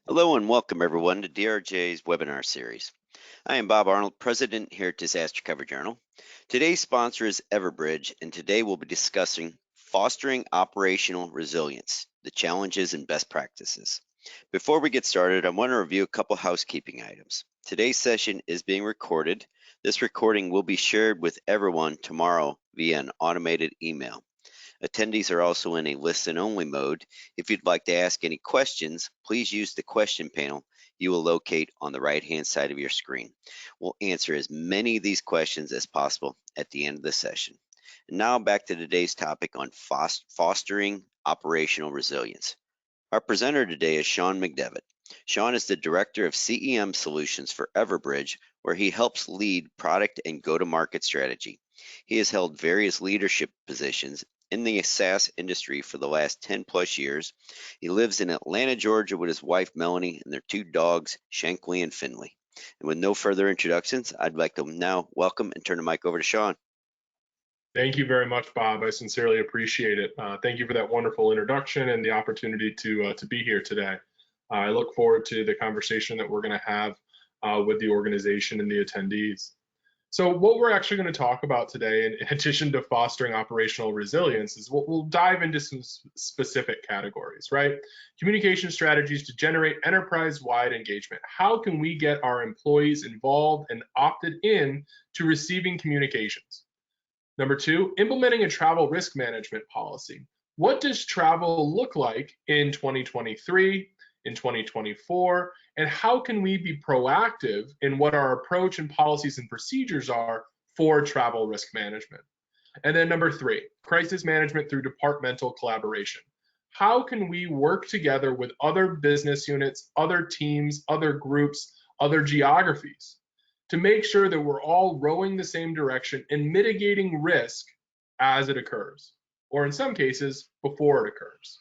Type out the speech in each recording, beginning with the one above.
Hello and welcome everyone to DRJ's webinar series. I am Bob Arnold, President here at Disaster Cover Journal. Today's sponsor is Everbridge, and today we'll be discussing fostering operational resilience, the challenges and best practices. Before we get started, I want to review a couple housekeeping items. Today's session is being recorded. This recording will be shared with everyone tomorrow via an automated email. Attendees are also in a listen-only mode. If you'd like to ask any questions, please use the question panel you will locate on the right-hand side of your screen. We'll answer as many of these questions as possible at the end of the session. And now back to today's topic on fostering operational resilience. Our presenter today is Sean McDevitt. Sean is the Director of CEM Solutions for Everbridge, where he helps lead product and go-to-market strategy. He has held various leadership positions in the SaaS industry for the last 10 plus years. He lives in Atlanta, Georgia with his wife Melanie and their two dogs, Shankly and Finley. And with no further introductions, I'd like to now welcome and turn the mic over to Sean. Thank you very much, Bob. I sincerely appreciate it. Thank you for that wonderful introduction and the opportunity to be here today. I look forward to the conversation that we're going to have with the organization and the attendees. So what we're actually going to talk about today, in addition to fostering operational resilience, is we'll dive into some specific categories, right? Communication strategies to generate enterprise-wide engagement. How can we get our employees involved and opted in to receiving communications? Number two, implementing a travel risk management policy. What does travel look like in 2023, in 2024, and how can we be proactive in what our approach and policies and procedures are for travel risk management? And then number three, crisis management through departmental collaboration. How can we work together with other business units, other teams, other groups, other geographies to make sure that we're all rowing the same direction and mitigating risk as it occurs, or in some cases, before it occurs.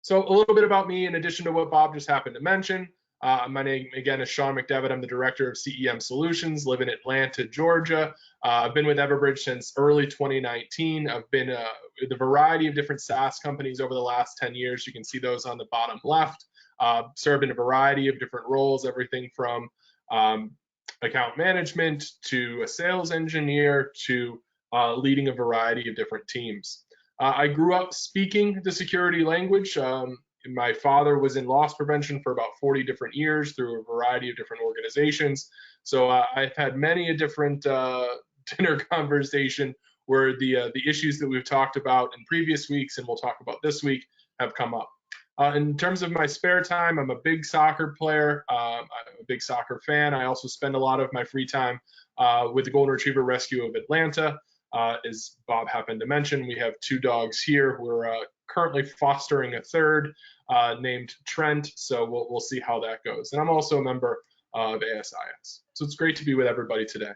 So a little bit about me, in addition to what Bob just happened to mention. My name, again, is Sean McDevitt. I'm the Director of CEM Solutions, live in Atlanta, Georgia. I've been with Everbridge since early 2019. I've been with a variety of different SaaS companies over the last 10 years. You can see those on the bottom left. Served in a variety of different roles, everything from account management to a sales engineer to leading a variety of different teams. I grew up speaking the security language. My father was in loss prevention for about 40 different years through a variety of different organizations. So I've had many a different dinner conversation where the issues that we've talked about in previous weeks and we'll talk about this week have come up. In terms of my spare time, I'm a big soccer player. I'm a big soccer fan. I also spend a lot of my free time with the Golden Retriever Rescue of Atlanta. As Bob happened to mention, we have two dogs here. We're currently fostering a third named Trent, so we'll see how that goes. And I'm also a member of ASIS. So it's great to be with everybody today.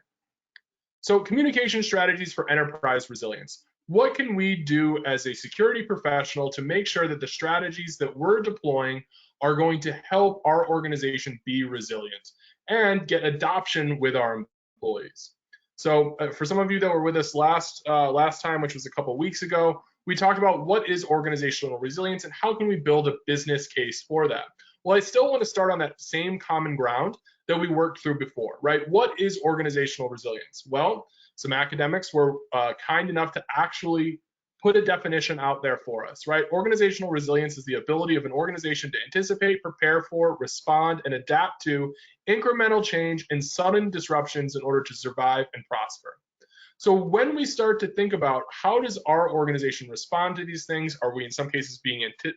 So communication strategies for enterprise resilience. What can we do as a security professional to make sure that the strategies that we're deploying are going to help our organization be resilient and get adoption with our employees? So for some of you that were with us last time, which was a couple weeks ago, we talked about what is organizational resilience and how can we build a business case for that. Well, I still want to start on that same common ground that we worked through before, right? What is organizational resilience? Well, some academics were kind enough to actually put a definition out there for us, right? Organizational resilience is the ability of an organization to anticipate, prepare for, respond, and adapt to incremental change and sudden disruptions in order to survive and prosper. So when we start to think about how does our organization respond to these things, are we in some cases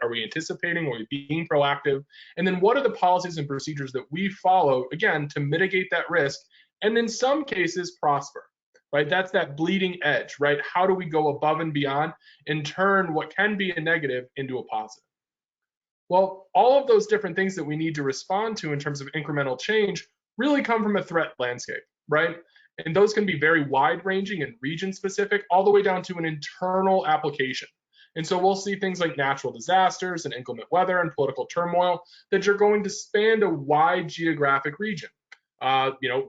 are we anticipating, are we being proactive? And then what are the policies and procedures that we follow, again, to mitigate that risk and in some cases prosper, right? That's that bleeding edge, right? How do we go above and beyond and turn what can be a negative into a positive? Well, all of those different things that we need to respond to in terms of incremental change really come from a threat landscape, right? And those can be very wide ranging and region specific, all the way down to an internal application. And so we'll see things like natural disasters and inclement weather and political turmoil that are going to span a wide geographic region.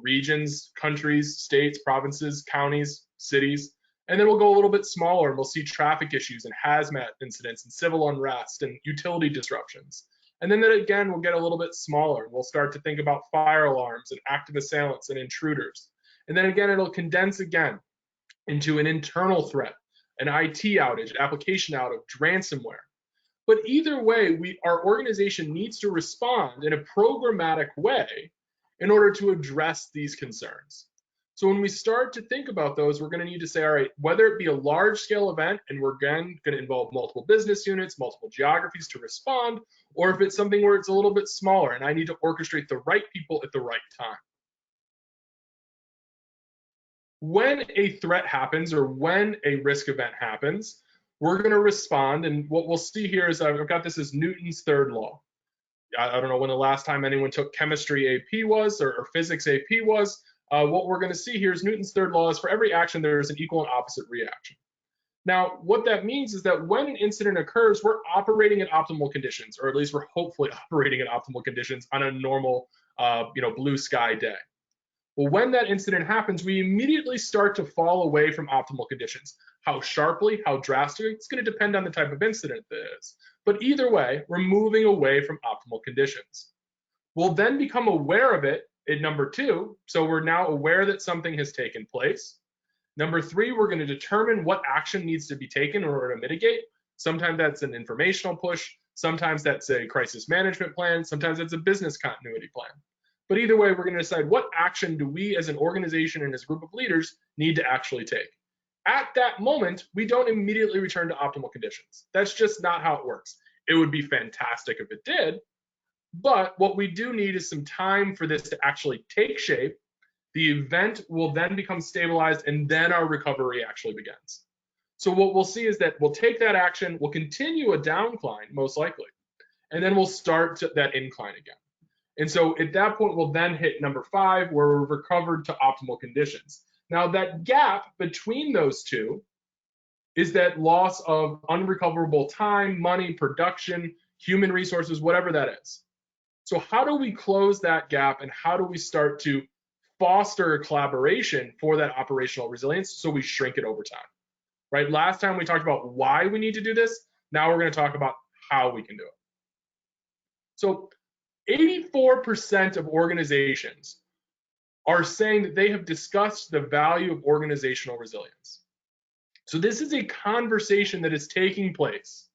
Regions, countries, states, provinces, counties, cities. And then we'll go a little bit smaller and we'll see traffic issues and hazmat incidents and civil unrest and utility disruptions. And then that again will get a little bit smaller. We'll start to think about fire alarms and active assailants and intruders. And then again, it'll condense again into an internal threat, an IT outage, an application outage, ransomware. But either way, our organization needs to respond in a programmatic way in order to address these concerns. So when we start to think about those, we're going to need to say, all right, whether it be a large scale event, and we're again going to involve multiple business units, multiple geographies to respond, or if it's something where it's a little bit smaller and I need to orchestrate the right people at the right time. When a threat happens or when a risk event happens, we're going to respond. And what we'll see here is I've got this as Newton's third law. I don't know when the last time anyone took chemistry AP was or physics AP was. What we're going to see here is Newton's third law is for every action, there is an equal and opposite reaction. Now, what that means is that when an incident occurs, we're operating at optimal conditions, or at least we're hopefully operating at optimal conditions on a normal, blue sky day. Well, when that incident happens, we immediately start to fall away from optimal conditions. How sharply, how drastically, it's going to depend on the type of incident that is. But either way, we're moving away from optimal conditions. We'll then become aware of it at number 2. So we're now aware that something has taken place. Number 3, we're going to determine what action needs to be taken in order to mitigate. Sometimes that's an informational push. Sometimes that's a crisis management plan. Sometimes it's a business continuity plan. But either way, we're going to decide what action do we as an organization and as a group of leaders need to actually take. At that moment, we don't immediately return to optimal conditions. That's just not how it works. It would be fantastic if it did, but what we do need is some time for this to actually take shape. The event will then become stabilized, and then our recovery actually begins. So what we'll see is that we'll take that action, we'll continue a downcline, most likely, and then we'll start that incline again. And so at that point, we'll then hit number 5, where we're recovered to optimal conditions. Now, that gap between those two is that loss of unrecoverable time, money, production, human resources, whatever that is. So how do we close that gap, and how do we start to foster collaboration for that operational resilience so we shrink it over time? Right? Last time we talked about why we need to do this. Now we're going to talk about how we can do it. So 84% of organizations are saying that they have discussed the value of organizational resilience. So this is a conversation that is taking place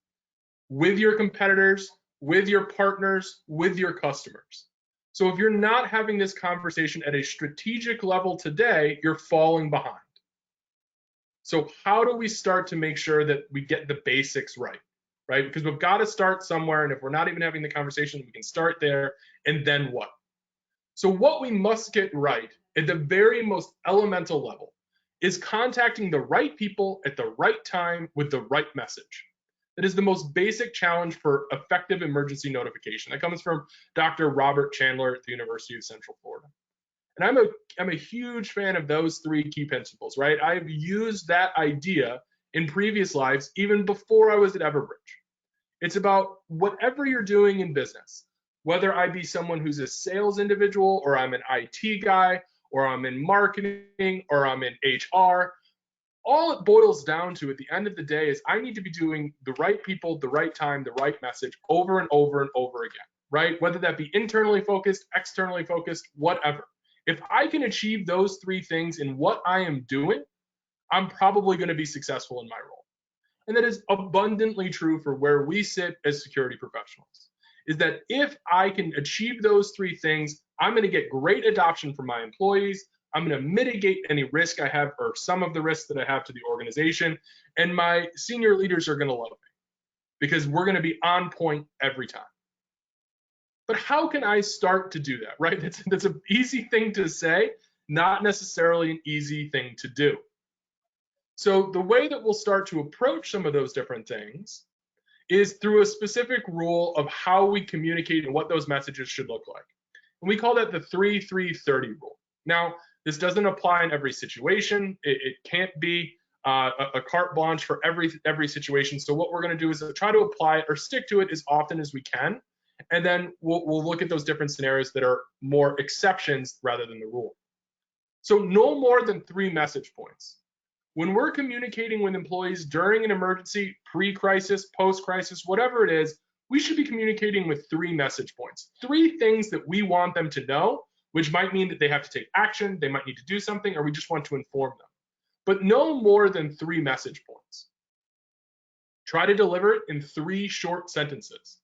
with your competitors, with your partners, with your customers. So if you're not having this conversation at a strategic level today, you're falling behind. So how do we start to make sure that we get the basics right? Right? Because we've got to start somewhere, and if we're not even having the conversation, we can start there, and then what? So what we must get right at the very most elemental level is contacting the right people at the right time with the right message. That is the most basic challenge for effective emergency notification. That comes from Dr. Robert Chandler at the University of Central Florida. And I'm a huge fan of those 3 key principles, right? I've used that idea in previous lives, even before I was at Everbridge. It's about whatever you're doing in business, whether I be someone who's a sales individual, or I'm an IT guy, or I'm in marketing, or I'm in HR. All it boils down to at the end of the day is I need to be doing the right people, the right time, the right message over and over and over again, right? Whether that be internally focused, externally focused, whatever. If I can achieve those 3 things in what I am doing, I'm probably going to be successful in my role. And that is abundantly true for where we sit as security professionals, is that if I can achieve those 3 things, I'm going to get great adoption from my employees. I'm going to mitigate any risk I have, or some of the risks that I have to the organization. And my senior leaders are going to love me because we're going to be on point every time. But how can I start to do that, right? That's an easy thing to say, not necessarily an easy thing to do. So the way that we'll start to approach some of those different things is through a specific rule of how we communicate and what those messages should look like. And we call that the 3-3-30 rule. Now, this doesn't apply in every situation. It can't be a carte blanche for every situation. So what we're going to do is try to apply it or stick to it as often as we can. And then we'll look at those different scenarios that are more exceptions rather than the rule. So no more than 3 message points. When we're communicating with employees during an emergency, pre-crisis, post-crisis, whatever it is, we should be communicating with 3 message points, 3 things that we want them to know, which might mean that they have to take action, they might need to do something, or we just want to inform them. But no more than 3 message points. Try to deliver it in 3 short sentences,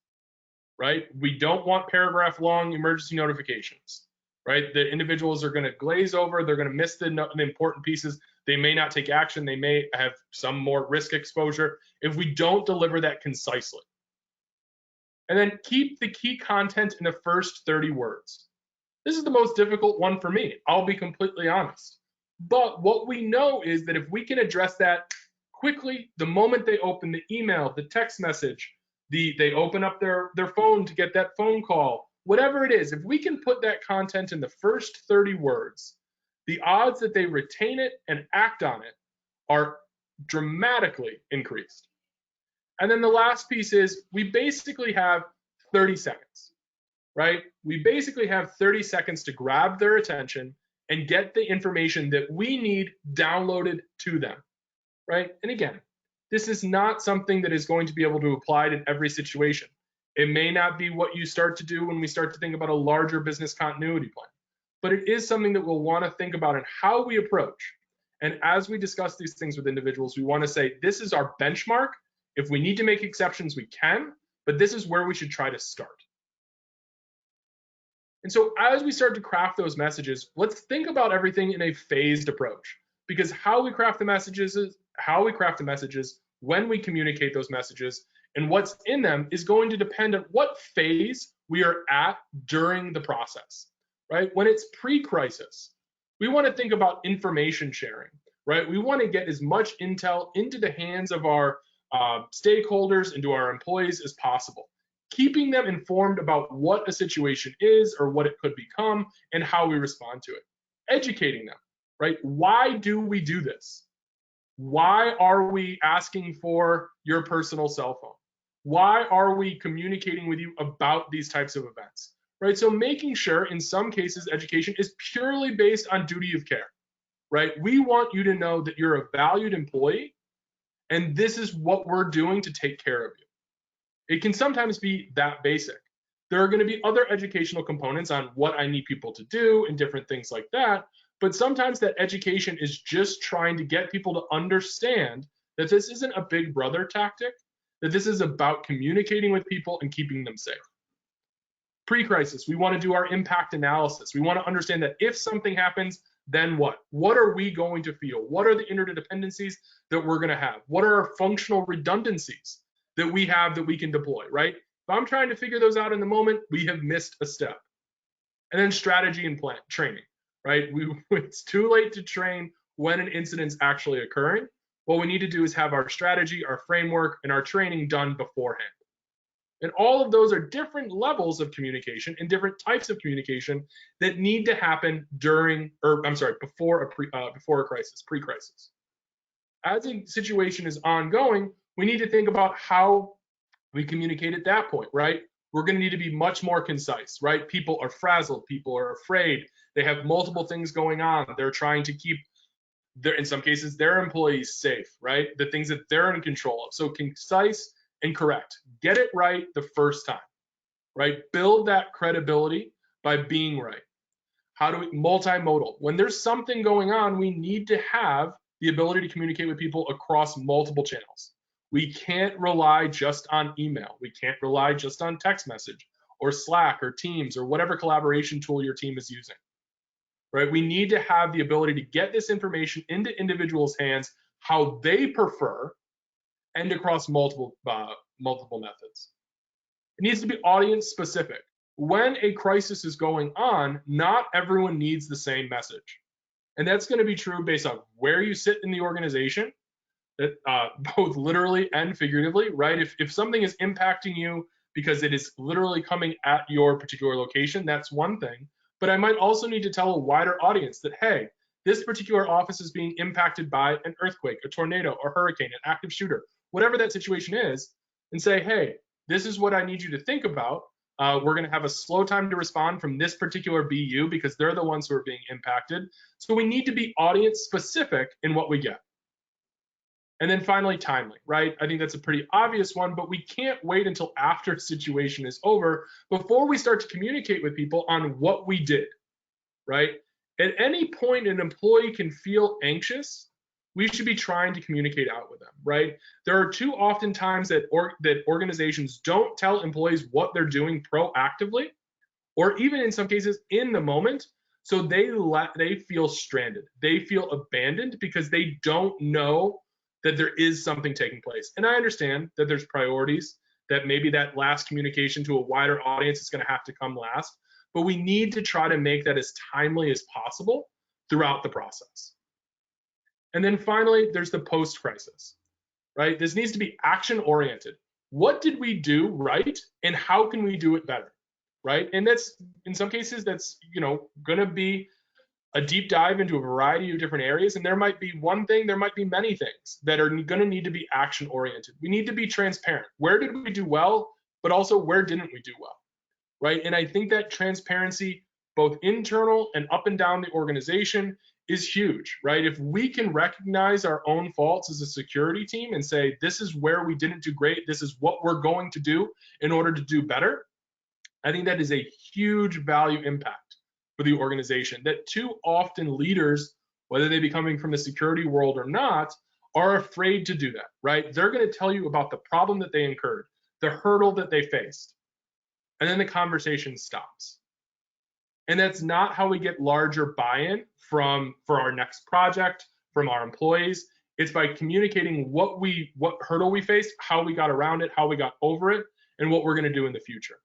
right? We don't want paragraph long emergency notifications, right? The individuals are going to glaze over, they're going to miss the important pieces. They may not take action, they may have some more risk exposure if we don't deliver that concisely. And then keep the key content in the first 30 words. This is the most difficult one for me, I'll be completely honest. But what we know is that if we can address that quickly, the moment they open the email, the text message, they open up their phone to get that phone call, whatever it is, if we can put that content in the first 30 words, the odds that they retain it and act on it are dramatically increased. And then the last piece is we basically have 30 seconds, right? We basically have 30 seconds to grab their attention and get the information that we need downloaded to them, right? And again, this is not something that is going to be able to apply in every situation. It may not be what you start to do when we start to think about a larger business continuity plan, but it is something that we'll want to think about in how we approach. And as we discuss these things with individuals, we want to say, this is our benchmark. If we need to make exceptions, we can, but this is where we should try to start. And so as we start to craft those messages, let's think about everything in a phased approach, because how we craft the messages, when we communicate those messages, and what's in them is going to depend on what phase we are at during the process, right? When it's pre-crisis, we want to think about information sharing, right? We want to get as much intel into the hands of our stakeholders and to our employees as possible, keeping them informed about what a situation is or what it could become and how we respond to it, educating them, right? Why do we do this? Why are we asking for your personal cell phone? Why are we communicating with you about these types of events, right? So making sure in some cases education is purely based on duty of care, right? We want you to know that you're a valued employee and this is what we're doing to take care of you. It can sometimes be that basic. There are going to be other educational components on what I need people to do and different things like that. But sometimes that education is just trying to get people to understand that this isn't a big brother tactic, that this is about communicating with people and keeping them safe. Pre-crisis, we want to do our impact analysis. We want to understand that if something happens, then what? What are we going to feel? What are the interdependencies that we're going to have? What are our functional redundancies that we have that we can deploy, right? If I'm trying to figure those out in the moment, we have missed a step. And then strategy and plan, training, right? It's too late to train when an incident's actually occurring. What we need to do is have our strategy, our framework, and our training done beforehand. And all of those are different levels of communication and different types of communication that need to happen before a crisis, pre-crisis. As a situation is ongoing, we need to think about how we communicate at that point, right? We're going to need to be much more concise, right? People are frazzled, people are afraid, they have multiple things going on. They're trying to keep in some cases, their employees safe, right? The things that they're in control of. So concise and correct. Get it right the first time, right? Build that credibility by being right. How do we multimodal? When there's something going on, we need to have the ability to communicate with people across multiple channels. We can't rely just on email. We can't rely just on text message or Slack or Teams or whatever collaboration tool your team is using, right? We need to have the ability to get this information into individuals' hands how they prefer and across multiple methods. It needs to be audience specific. When a crisis is going on, not everyone needs the same message. And that's going to be true based on where you sit in the organization, both literally and figuratively, right? If something is impacting you because it is literally coming at your particular location, that's one thing. But I might also need to tell a wider audience that, hey, this particular office is being impacted by an earthquake, a tornado, a hurricane, an active shooter, whatever that situation is, and say, hey, this is what I need you to think about. We're going to have a slow time to respond from this particular BU because they're the ones who are being impacted. So we need to be audience specific in what we get. And then finally, timely, right? I think that's a pretty obvious one, but we can't wait until after a situation is over before we start to communicate with people on what we did, right? At any point, an employee can feel anxious. We should be trying to communicate out with them, right? There are too often times that organizations don't tell employees what they're doing proactively, or even in some cases in the moment. So they feel stranded. They feel abandoned because they don't know that there is something taking place. And I understand that there's priorities, that maybe that last communication to a wider audience is going to have to come last, but we need to try to make that as timely as possible throughout the process. And then finally, there's the post-crisis, right? This needs to be action-oriented. What did we do right, and how can we do it better, right? And that's, in some cases, that's, going to be a deep dive into a variety of different areas. And there might be one thing, there might be many things that are going to need to be action oriented. We need to be transparent. Where did we do well, but also where didn't we do well, right? And I think that transparency, both internal and up and down the organization, is huge, right? If we can recognize our own faults as a security team and say, this is where we didn't do great, this is what we're going to do in order to do better, I think that is a huge value impact for the organization, that too often leaders, whether they be coming from the security world or not, are afraid to do that, right? They're going to tell you about the problem that they incurred, the hurdle that they faced, and then the conversation stops. And that's not how we get larger buy-in for our next project, from our employees. It's by communicating what hurdle we faced, how we got around it, how we got over it, and what we're going to do in the future.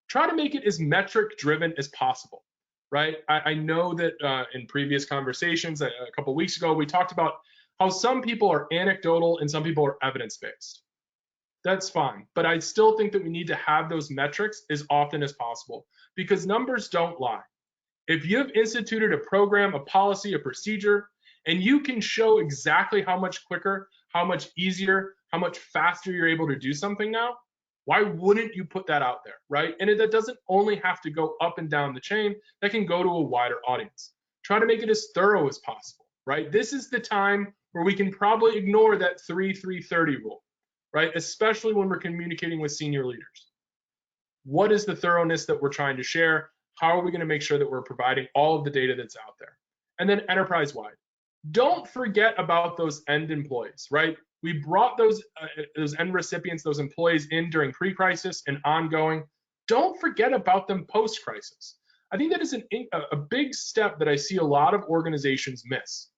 Try to make it as metric driven as possible, right? I know that in previous conversations a couple weeks ago, we talked about how some people are anecdotal and some people are evidence-based. That's fine, but I still think that we need to have those metrics as often as possible, because numbers don't lie. If you've instituted a program, a policy, a procedure, and you can show exactly how much quicker, how much easier, how much faster you're able to do something now, why wouldn't you put that out there, right? And that doesn't only have to go up and down the chain, that can go to a wider audience. Try to make it as thorough as possible, right? This is the time where we can probably ignore that 3-3-30 rule, right? Especially when we're communicating with senior leaders. What is the thoroughness that we're trying to share? How are we going to make sure that we're providing all of the data that's out there? And then enterprise-wide. Don't forget about those end employees, right? We brought those end recipients, those employees in during pre-crisis and ongoing. Don't forget about them post-crisis. I think that is a big step that I see a lot of organizations miss,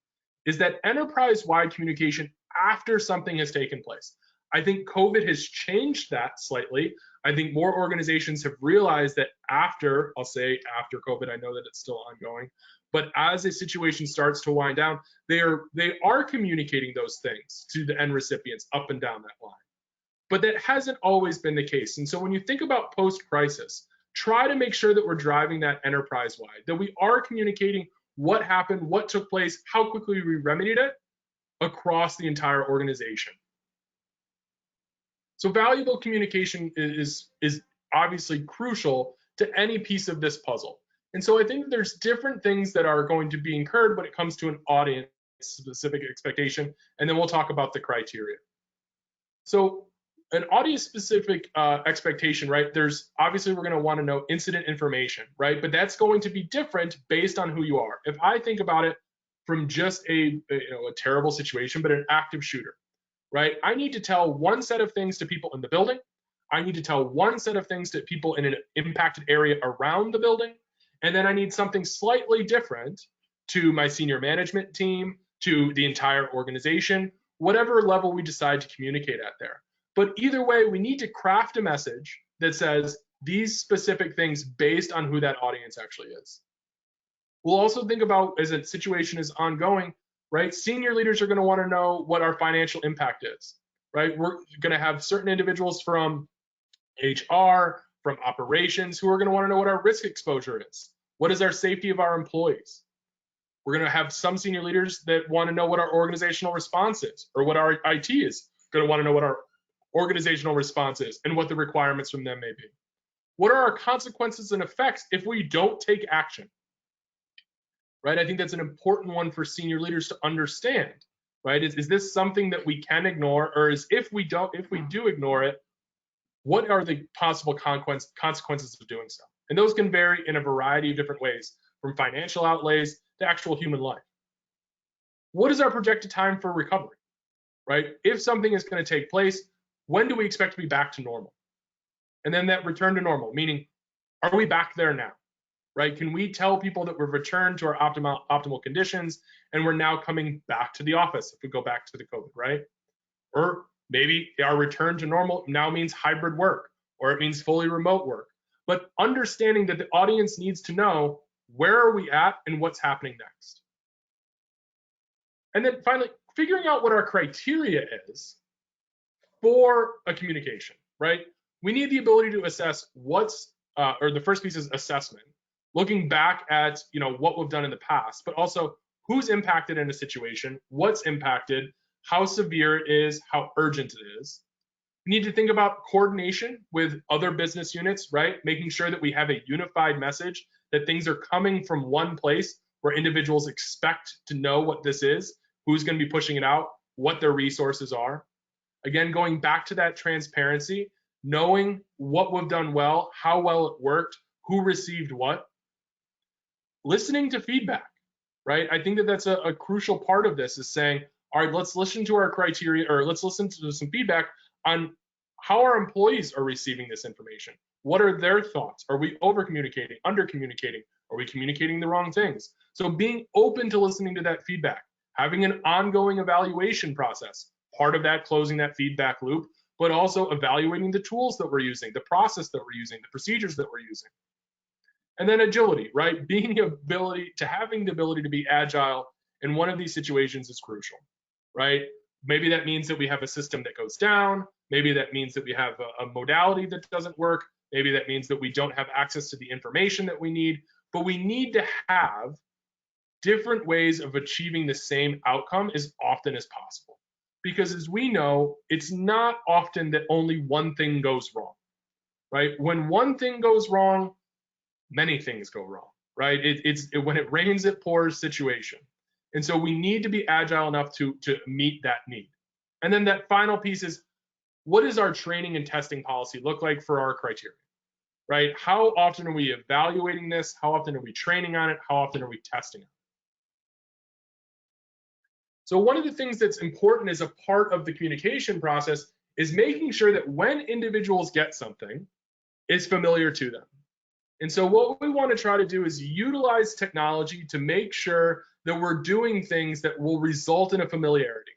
is that enterprise-wide communication after something has taken place. I think COVID has changed that slightly. I think more organizations have realized that after COVID, I know that it's still ongoing, but as a situation starts to wind down, they are communicating those things to the end recipients up and down that line. But that hasn't always been the case. And so when you think about post-crisis, try to make sure that we're driving that enterprise-wide, that we are communicating what happened, what took place, how quickly we remedied it across the entire organization. So valuable communication is obviously crucial to any piece of this puzzle. And so I think there's different things that are going to be incurred when it comes to an audience specific expectation, and then we'll talk about the criteria. So an audience specific expectation, right? There's obviously we're going to want to know incident information, right? But that's going to be different based on who you are. If I think about it from just a terrible situation, but an active shooter, right? I need to tell one set of things to people in the building. I need to tell one set of things to people in an impacted area around the building. And then I need something slightly different to my senior management team, to the entire organization, whatever level we decide to communicate at there. But either way, we need to craft a message that says these specific things based on who that audience actually is. We'll also think about, as a situation is ongoing, right? Senior leaders are going to want to know what our financial impact is, right? We're going to have certain individuals from HR, from operations, who are going to want to know what our risk exposure is. What is our safety of our employees? We're going to have some senior leaders that want to know what our organizational response is, or what our IT is going to want to know what our organizational response is and what the requirements from them may be. What are our consequences and effects if we don't take action? Right? I think that's an important one for senior leaders to understand, right? Is this something that we can ignore, or if we do ignore it, what are the possible consequences of doing so? And those can vary in a variety of different ways, from financial outlays to actual human life. What is our projected time for recovery, right? If something is going to take place, when do we expect to be back to normal? And then that return to normal, meaning, are we back there now, right? Can we tell people that we've returned to our optimal conditions and we're now coming back to the office if we go back to the COVID, right? Or maybe our return to normal now means hybrid work, or it means fully remote work. But understanding that the audience needs to know, where are we at and what's happening next? And then finally, figuring out what our criteria is for a communication, right? We need the ability to assess or the first piece is assessment, looking back at what we've done in the past, but also who's impacted in a situation, what's impacted, how severe it is, how urgent it is. We need to think about coordination with other business units, right? Making sure that we have a unified message, that things are coming from one place where individuals expect to know what this is, who's going to be pushing it out, what their resources are. Again, going back to that transparency, knowing what we've done well, how well it worked, who received what. Listening to feedback, right? I think that that's a crucial part of this, is saying, all right, let's listen to our criteria, or let's listen to some feedback on how our employees are receiving this information. What are their thoughts? Are we over communicating, under communicating? Are we communicating the wrong things? So being open to listening to that feedback, having an ongoing evaluation process, part of that closing that feedback loop, but also evaluating the tools that we're using, the process that we're using, the procedures that we're using. And then agility, right? Having the ability to be agile in one of these situations is crucial, right? Maybe that means that we have a system that goes down. Maybe that means that we have a modality that doesn't work. Maybe that means that we don't have access to the information that we need. But we need to have different ways of achieving the same outcome as often as possible. Because as we know, it's not often that only one thing goes wrong, right? When one thing goes wrong, many things go wrong, right? When it rains, it pours situation. And so we need to be agile enough to meet that need. And then that final piece is, what does our training and testing policy look like for our criteria, right? How often are we evaluating this? How often are we training on it? How often are we testing it? So one of the things that's important as a part of the communication process is making sure that when individuals get something, it's familiar to them. And so what we want to try to do is utilize technology to make sure that we're doing things that will result in a familiarity.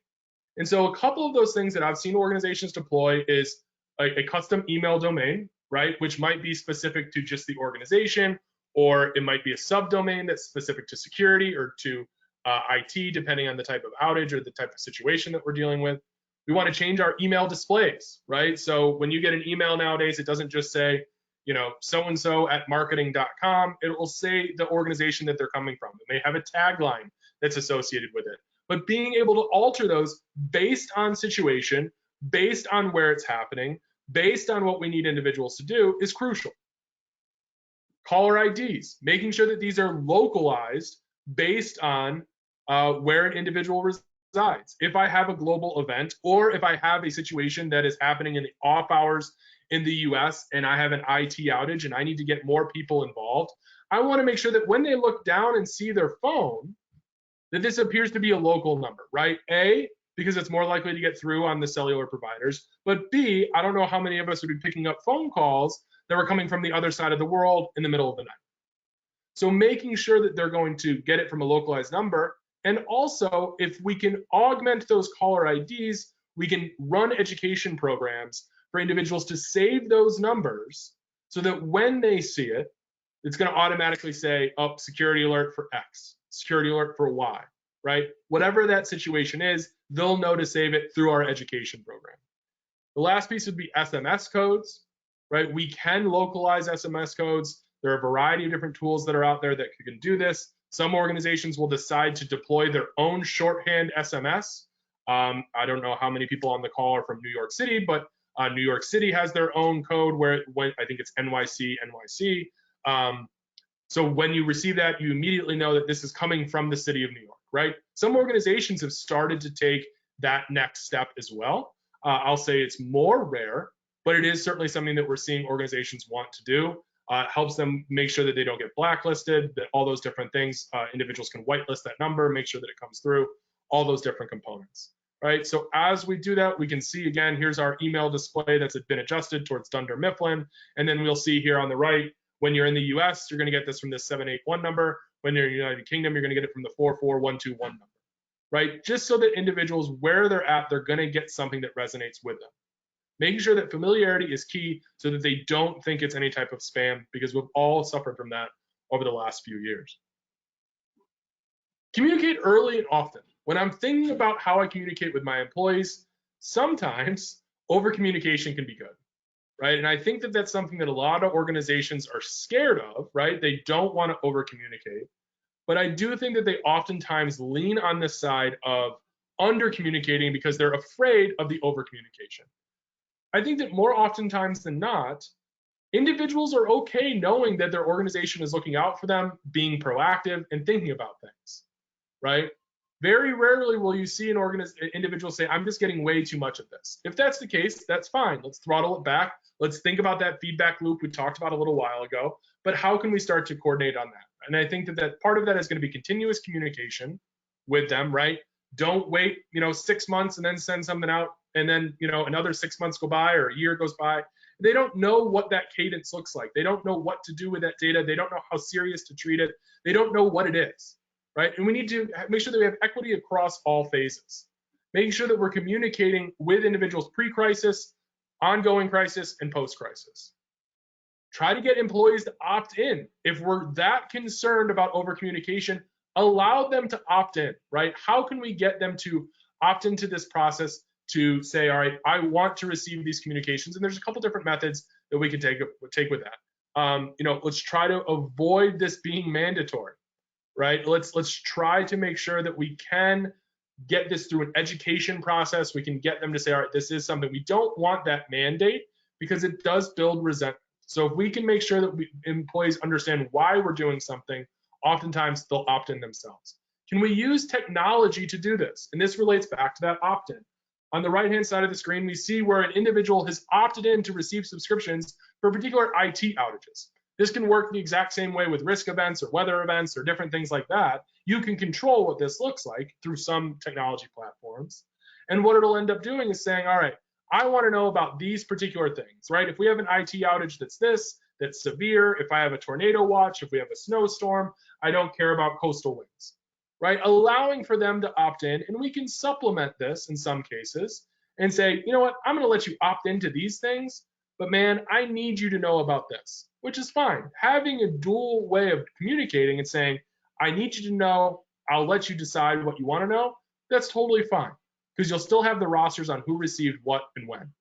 And so a couple of those things that I've seen organizations deploy is a custom email domain, right? Which might be specific to just the organization, or it might be a subdomain that's specific to security or to IT, depending on the type of outage or the type of situation that we're dealing with. We want to change our email displays, right? So when you get an email nowadays, it doesn't just say, so-and-so at marketing.com. It will say the organization that they're coming from. It may have a tagline that's associated with it. But being able to alter those based on situation, based on where it's happening, based on what we need individuals to do is crucial. Caller IDs, making sure that these are localized based on where an individual resides. If I have a global event, or if I have a situation that is happening in the off hours in the US and I have an IT outage and I need to get more people involved, I want to make sure that when they look down and see their phone, that this appears to be a local number, right? A, because it's more likely to get through on the cellular providers, but B, I don't know how many of us would be picking up phone calls that were coming from the other side of the world in the middle of the night. So making sure that they're going to get it from a localized number. And also, if we can augment those caller IDs, we can run education programs for individuals to save those numbers so that when they see it, it's going to automatically say, oh, security alert for X, security alert for Y, right? Whatever that situation is, they'll know to save it through our education program. The last piece would be SMS codes, right? We can localize SMS codes. There are a variety of different tools that are out there that can do this. Some organizations will decide to deploy their own shorthand SMS. I don't know how many people on the call are from New York City, but New York City has their own code where I think it's NYC, NYC. So when you receive that, you immediately know that this is coming from the city of New York, right? Some organizations have started to take that next step as well. I'll say it's more rare, but it is certainly something that we're seeing organizations want to do. It helps them make sure that they don't get blacklisted, that all those different things. Individuals can whitelist that number, make sure that it comes through, all those different components, right? So as we do that, we can see again, here's our email display that's been adjusted towards Dunder Mifflin. And then we'll see here on the right, when you're in the US, you're going to get this from this 781 number. When you're in the United Kingdom, you're going to get it from the 44121 number, right? Just so that individuals, where they're at, they're going to get something that resonates with them. Making sure that familiarity is key so that they don't think it's any type of spam, because we've all suffered from that over the last few years. Communicate early and often. When I'm thinking about how I communicate with my employees, sometimes over communication can be good, right? And I think that that's something that a lot of organizations are scared of, right? They don't want to over communicate. But I do think that they oftentimes lean on the side of under communicating because they're afraid of the over communication. I think that more oftentimes than not, individuals are okay knowing that their organization is looking out for them, being proactive, and thinking about things, right? Very rarely will you see an individual say, I'm just getting way too much of this. If that's the case, that's fine. Let's throttle it back. Let's think about that feedback loop we talked about a little while ago. But how can we start to coordinate on that? And I think that part of that is going to be continuous communication with them, right? Don't wait, 6 months and then send something out, and then, another 6 months go by or a year goes by. They don't know what that cadence looks like. They don't know what to do with that data. They don't know how serious to treat it. They don't know what it is, right? And we need to make sure that we have equity across all phases, making sure that we're communicating with individuals pre-crisis, ongoing crisis, and post-crisis. Try to get employees to opt in. If we're that concerned about over communication, allow them to opt in, right? How can we get them to opt into this process to say, all right, I want to receive these communications? And there's a couple different methods that we can take with that. Let's try to avoid this being mandatory, right? Let's try to make sure that we can get this through an education process. We can get them to say, all right, this is something. We don't want that mandate because it does build resentment. So if we can make sure that employees understand why we're doing something, oftentimes they'll opt in themselves. Can we use technology to do this? And this relates back to that opt-in. On the right-hand side of the screen, we see where an individual has opted in to receive subscriptions for particular IT outages. This can work the exact same way with risk events or weather events or different things like that. You can control what this looks like through some technology platforms. And what it'll end up doing is saying, all right, I want to know about these particular things, right? If we have an IT outage that's severe, if I have a tornado watch, if we have a snowstorm, I don't care about coastal winds, right? Allowing for them to opt in, and we can supplement this in some cases and say, you know what, I'm going to let you opt into these things, but man, I need you to know about this, which is fine. Having a dual way of communicating and saying, I need you to know, I'll let you decide what you want to know, that's totally fine, because you'll still have the rosters on who received what and when.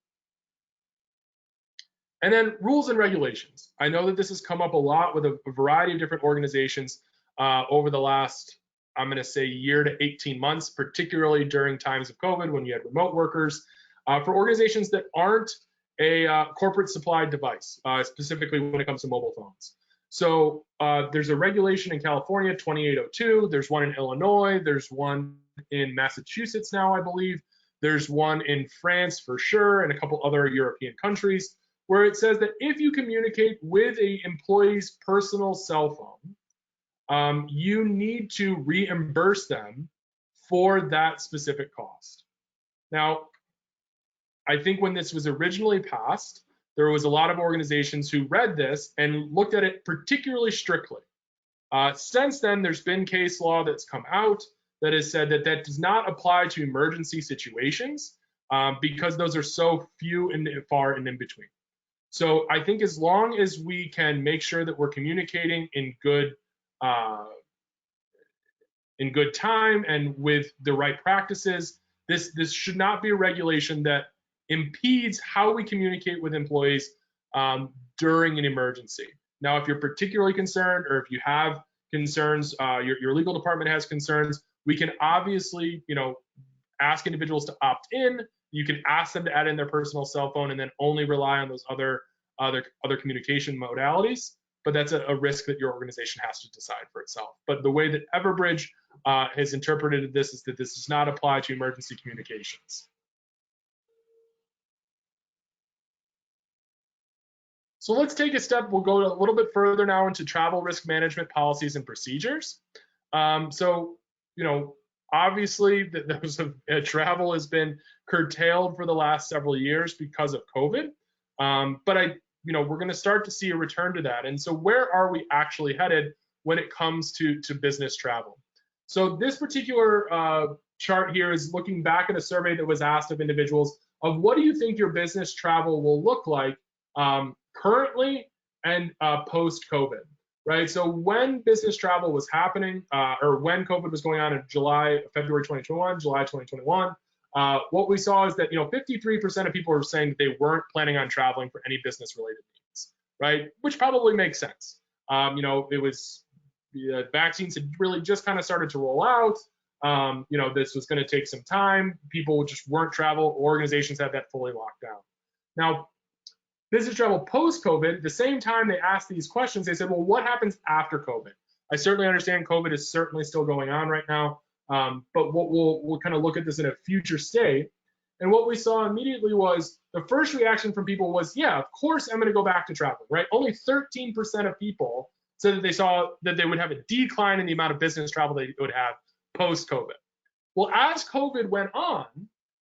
And then rules and regulations. I know that this has come up a lot with a variety of different organizations over the last, I'm going to say, year to 18 months, particularly during times of COVID when you had remote workers, for organizations that aren't a corporate supplied device, specifically when it comes to mobile phones. So there's a regulation in California, 2802. There's one in Illinois. There's one in Massachusetts now, I believe. There's one in France for sure, and a couple other European countries, where it says that if you communicate with an employee's personal cell phone, you need to reimburse them for that specific cost. Now, I think when this was originally passed, there was a lot of organizations who read this and looked at it particularly strictly. Since then, there's been case law that's come out that has said that that does not apply to emergency situations because those are so few and far and in between. So I think as long as we can make sure that we're communicating in good time and with the right practices, this should not be a regulation that impedes how we communicate with employees during an emergency. Now, if you're particularly concerned, or if you have concerns, your legal department has concerns, we can obviously, ask individuals to opt in. You can ask them to add in their personal cell phone and then only rely on those other communication modalities. but that's a risk that your organization has to decide for itself. But the way that Everbridge has interpreted this is that this does not apply to emergency communications. So let's take a step. We'll go a little bit further now into travel risk management policies and procedures. Obviously, travel has been curtailed for the last several years because of COVID. But we're going to start to see a return to that. And so where are we actually headed when it comes to business travel? So this particular chart here is looking back at a survey that was asked of individuals of what do you think your business travel will look like currently and post-COVID, right? So when business travel was happening, or when COVID was going on in February 2021, July 2021, what we saw is that 53% of people were saying that they weren't planning on traveling for any business-related needs, right? Which probably makes sense. It was the vaccines had really just kind of started to roll out. This was going to take some time. People just weren't travel. Organizations had that fully locked down. Now, business travel post-COVID, the same time they asked these questions, they said, well, what happens after COVID? I certainly understand COVID is certainly still going on right now, but we'll kind of look at this in a future state. And what we saw immediately was the first reaction from people was, yeah, of course I'm going to go back to traveling, right? Only 13% of people said that they saw that they would have a decline in the amount of business travel they would have post-COVID. Well, as COVID went on,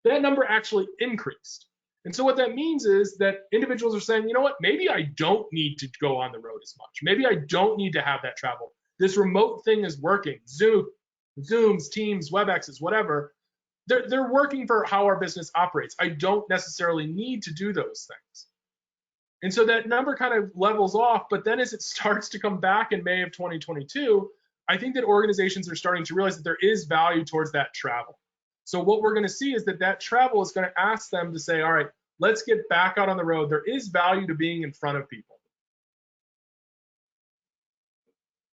that number actually increased. And so what that means is that individuals are saying, you know what, maybe I don't need to go on the road as much. Maybe I don't need to have that travel. This remote thing is working. Zooms, Teams, WebExes, whatever. They're working for how our business operates. I don't necessarily need to do those things. And so that number kind of levels off, but then as it starts to come back in May of 2022, I think that organizations are starting to realize that there is value towards that travel. So what we're going to see is that travel is going to ask them to say, all right, let's get back out on the road. There is value to being in front of people.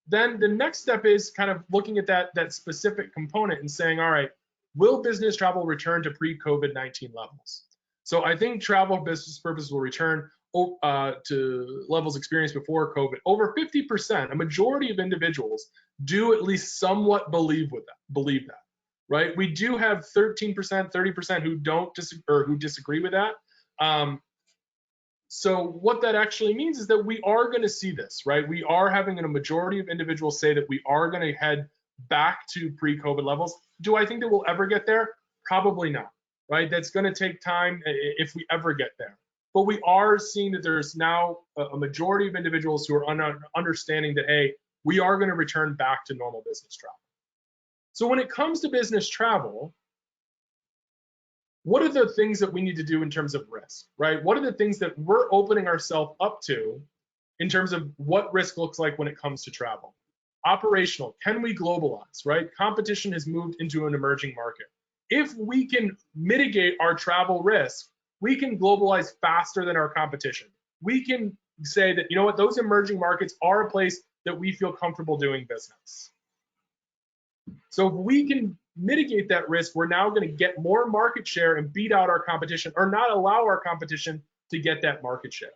Then the next step is kind of looking at that specific component and saying, all right, will business travel return to pre-COVID-19 levels? So I think travel business purposes will return to levels experienced before COVID. Over 50%, a majority of individuals do at least somewhat believe that. Right? We do have 13%, 30% who disagree with that. So what that actually means is that we are going to see this, right? We are having a majority of individuals say that we are going to head back to pre-COVID levels. Do I think that we'll ever get there? Probably not, right? That's going to take time if we ever get there. But we are seeing that there's now a majority of individuals who are understanding that, hey, we are going to return back to normal business travel. So when it comes to business travel, what are the things that we need to do in terms of risk, right? What are the things that we're opening ourselves up to in terms of what risk looks like when it comes to travel? Operational, can we globalize, right? Competition has moved into an emerging market. If we can mitigate our travel risk, we can globalize faster than our competition. We can say that, you know what, those emerging markets are a place that we feel comfortable doing business. So if we can mitigate that risk, we're now going to get more market share and beat out our competition, or not allow our competition to get that market share.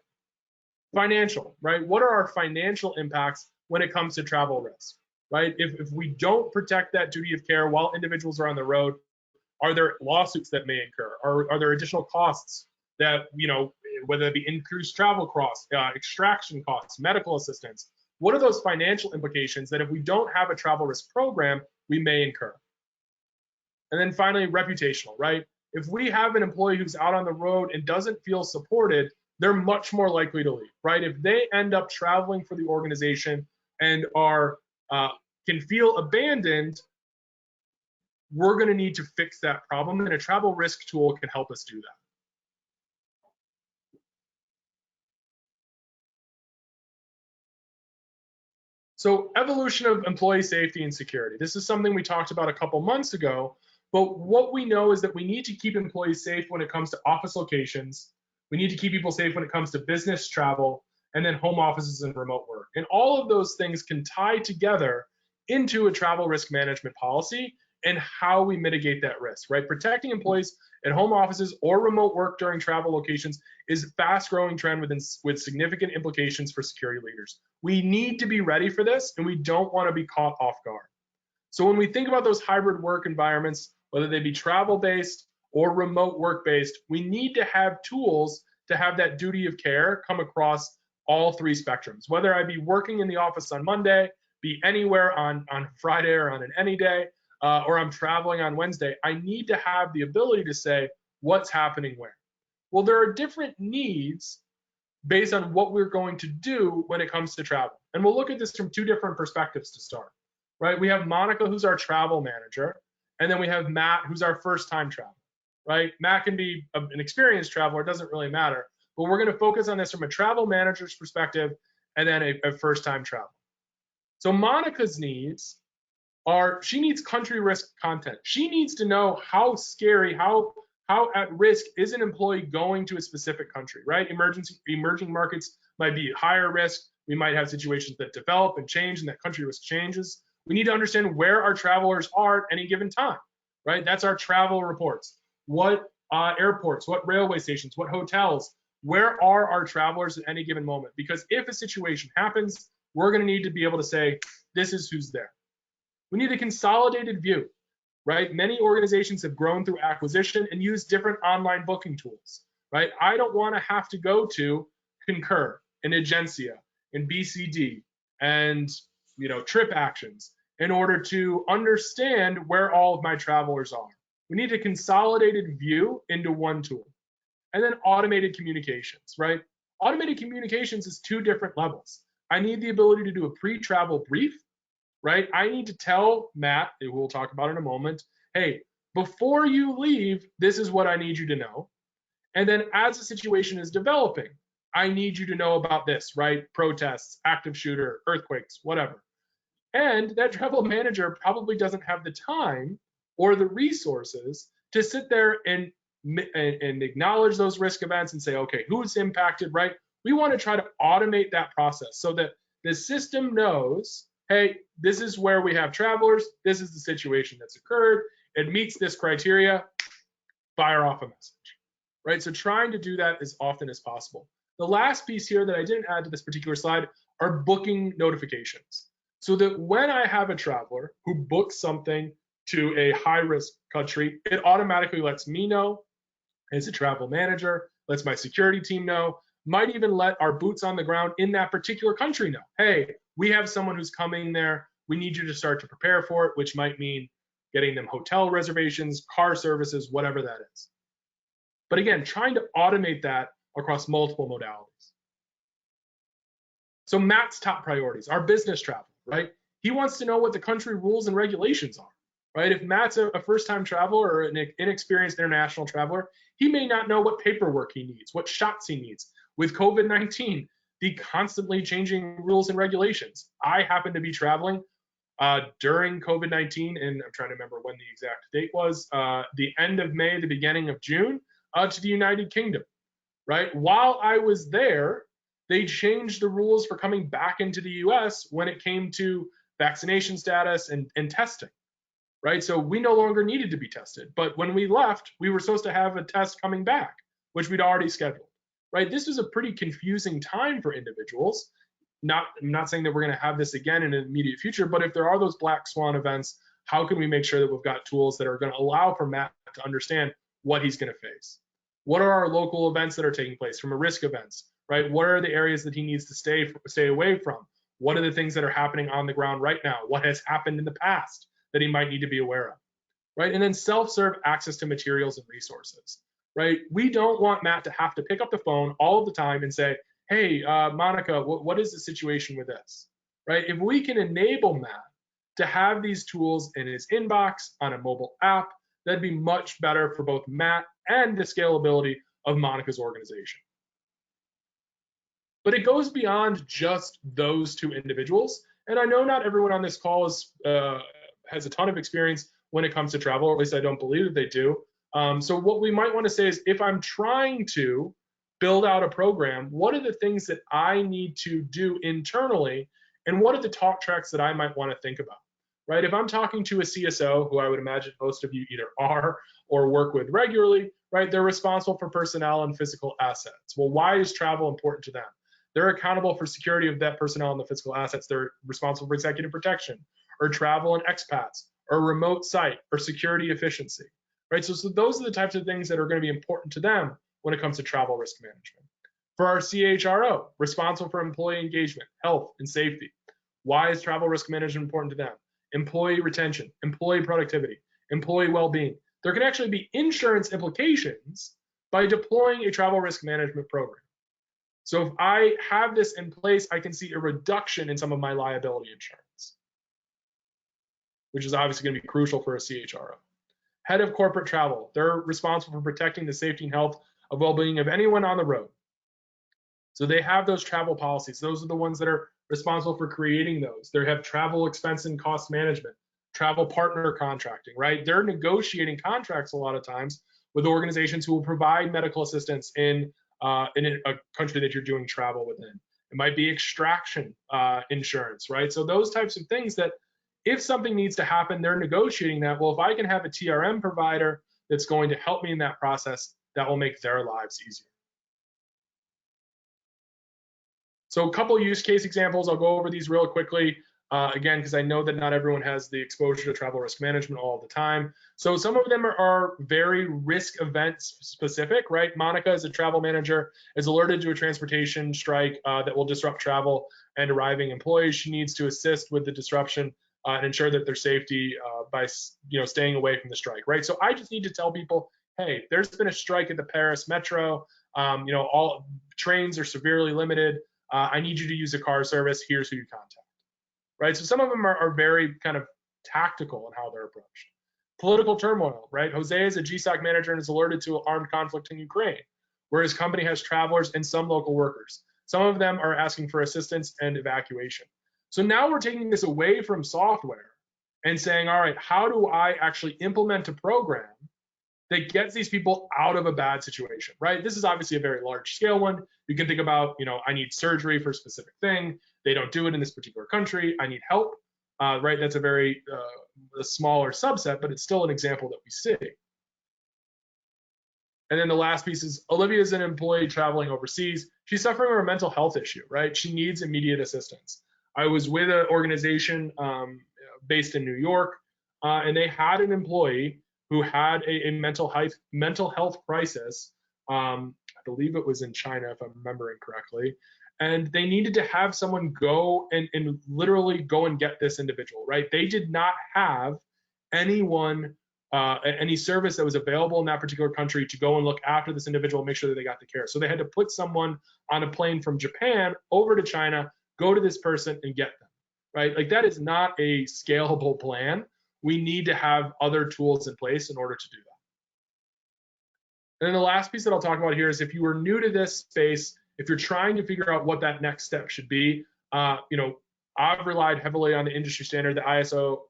Financial, right? What are our financial impacts when it comes to travel risk, right? If we don't protect that duty of care while individuals are on the road, are there lawsuits that may incur? Are there additional costs that, whether it be increased travel costs, extraction costs, medical assistance? What are those financial implications that if we don't have a travel risk program, we may incur? And then finally, reputational, right? If we have an employee who's out on the road and doesn't feel supported, they're much more likely to leave, right? If they end up traveling for the organization and can feel abandoned, we're going to need to fix that problem, and a travel risk tool can help us do that. So evolution of employee safety and security. This is something we talked about a couple months ago, but what we know is that we need to keep employees safe when it comes to office locations. We need to keep people safe when it comes to business travel, and then home offices and remote work. And all of those things can tie together into a travel risk management policy and how we mitigate that risk, right? Protecting employees at home offices or remote work during travel locations is a fast-growing trend with significant implications for security leaders. We need to be ready for this, and we don't want to be caught off guard. So when we think about those hybrid work environments, whether they be travel-based or remote work-based, we need to have tools to have that duty of care come across all three spectrums. Whether I be working in the office on Monday, be anywhere on Friday or on an any day, or I'm traveling on Wednesday, I need to have the ability to say what's happening where. Well, there are different needs based on what we're going to do when it comes to travel. And we'll look at this from two different perspectives to start, right? We have Monica, who's our travel manager, and then we have Matt, who's our first-time traveler, right? Matt can be an experienced traveler, it doesn't really matter, but we're going to focus on this from a travel manager's perspective and then a first-time traveler. So Monica's needs are, she needs country risk content. She needs to know how scary, how at risk is an employee going to a specific country, right? Emerging markets might be higher risk. We might have situations that develop and change and that country risk changes. We need to understand where our travelers are at any given time, right? That's our travel reports. What airports, what railway stations, what hotels, where are our travelers at any given moment? Because if a situation happens, we're going to need to be able to say, this is who's there. We need a consolidated view, right? Many organizations have grown through acquisition and use different online booking tools, right? I don't want to have to go to Concur and Agencia and BCD and Trip Actions in order to understand where all of my travelers are. We need a consolidated view into one tool. And then automated communications, right? Automated communications is two different levels. I need the ability to do a pre-travel brief, right? I need to tell Matt, who we'll talk about in a moment, hey, before you leave, this is what I need you to know. And then as the situation is developing, I need you to know about this, right? Protests, active shooter, earthquakes, whatever. And that travel manager probably doesn't have the time or the resources to sit there and acknowledge those risk events and say, okay, who's impacted, right? We want to try to automate that process so that the system knows, hey, this is where we have travelers, this is the situation that's occurred, it meets this criteria, fire off a message, right? So trying to do that as often as possible. The last piece here that I didn't add to this particular slide are booking notifications. So that when I have a traveler who books something to a high-risk country, it automatically lets me know as a travel manager, lets my security team know, might even let our boots on the ground in that particular country know, hey, we have someone who's coming there, we need you to start to prepare for it, which might mean getting them hotel reservations, car services, whatever that is. But again, trying to automate that across multiple modalities. So Matt's top priorities, our business travel, right? He wants to know what the country rules and regulations are, right? If Matt's a first-time traveler or an inexperienced international traveler, he may not know what paperwork he needs, what shots he needs. With COVID-19, the constantly changing rules and regulations. I happen to be traveling during COVID-19, and I'm trying to remember when the exact date was, the end of May, the beginning of June, to the United Kingdom, right? While I was there, they changed the rules for coming back into the US when it came to vaccination status and testing, right? So we no longer needed to be tested. But when we left, we were supposed to have a test coming back, which we'd already scheduled, right? This was a pretty confusing time for individuals. I'm not saying that we're going to have this again in the immediate future, but if there are those black swan events, how can we make sure that we've got tools that are going to allow for Matt to understand what he's going to face? What are our local events that are taking place from a risk events, right? What are the areas that he needs to stay away from? What are the things that are happening on the ground right now? What has happened in the past that he might need to be aware of, right? And then self-serve access to materials and resources, right? We don't want Matt to have to pick up the phone all of the time and say, hey, Monica, what is the situation with this, right? If we can enable Matt to have these tools in his inbox on a mobile app, that'd be much better for both Matt and the scalability of Monica's organization. But it goes beyond just those two individuals. And I know not everyone on this call has a ton of experience when it comes to travel, or at least I don't believe that they do. So what we might want to say is, if I'm trying to build out a program, what are the things that I need to do internally, and what are the talk tracks that I might want to think about, right? If I'm talking to a CSO, who I would imagine most of you either are or work with regularly, right, they're responsible for personnel and physical assets. Well, why is travel important to them? They're accountable for security of that personnel and the physical assets. They're responsible for executive protection or travel and expats or remote site or security efficiency, right? So those are the types of things that are going to be important to them when it comes to travel risk management. For our CHRO, responsible for employee engagement, health, and safety. Why is travel risk management important to them? Employee retention, employee productivity, employee well-being. There can actually be insurance implications by deploying a travel risk management program. So if I have this in place, I can see a reduction in some of my liability insurance, which is obviously going to be crucial for a CHRO. Head of corporate travel, they're responsible for protecting the safety and health of well-being of anyone on the road. So they have those travel policies. Those are the ones that are responsible for creating those. They have travel expense and cost management, travel partner contracting, right? They're negotiating contracts a lot of times with organizations who will provide medical assistance in a country that you're doing travel within. It might be extraction insurance, right? So those types of things that if something needs to happen, they're negotiating that. Well, if I can have a TRM provider that's going to help me in that process, that will make their lives easier. So a couple use case examples, I'll go over these real quickly, again, because I know that not everyone has the exposure to travel risk management all the time. So some of them are very risk event specific, right? Monica, as a travel manager, is alerted to a transportation strike that will disrupt travel and arriving employees. She needs to assist with the disruption and ensure that their safety by staying away from the strike, right? So I just need to tell people, hey, there's been a strike at the Paris Metro. All trains are severely limited. I need you to use a car service. Here's who you contact, right? So some of them are very kind of tactical in how they're approached. Political turmoil, right? Jose is a GSOC manager and is alerted to an armed conflict in Ukraine, where his company has travelers and some local workers. Some of them are asking for assistance and evacuation. So now we're taking this away from software and saying, all right, how do I actually implement a program that gets these people out of a bad situation, right? This is obviously a very large scale one. You can think about, I need surgery for a specific thing. They don't do it in this particular country. I need help, right? That's a very a smaller subset, but it's still an example that we see. And then the last piece is Olivia is an employee traveling overseas. She's suffering from a mental health issue, right? She needs immediate assistance. I was with an organization based in New York, and they had an employee who had a mental health crisis. I believe it was in China, if I'm remembering correctly. And they needed to have someone go and literally go and get this individual, right? They did not have anyone, any service that was available in that particular country to go and look after this individual and make sure that they got the care. So they had to put someone on a plane from Japan over to China, go to this person and get them, right? Like that is not a scalable plan. We need to have other tools in place in order to do that. And then the last piece that I'll talk about here is if you are new to this space, if you're trying to figure out what that next step should be, I've relied heavily on the industry standard, the ISO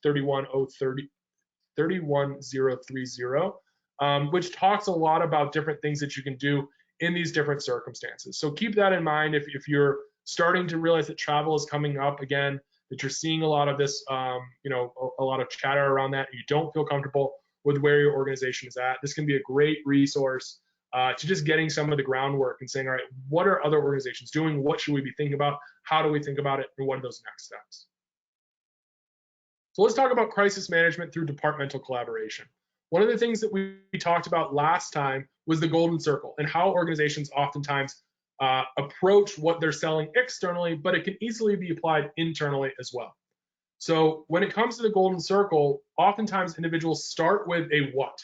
31030, which talks a lot about different things that you can do in these different circumstances. So keep that in mind if you're starting to realize that travel is coming up again, that you're seeing a lot of this, a lot of chatter around that, you don't feel comfortable with where your organization is at. This can be a great resource to just getting some of the groundwork and saying, all right, what are other organizations doing? What should we be thinking about? How do we think about it? And what are those next steps? So let's talk about crisis management through departmental collaboration. One of the things that we talked about last time was the golden circle and how organizations oftentimes approach what they're selling externally, but it can easily be applied internally as well. So when it comes to the golden circle, oftentimes individuals start with a what,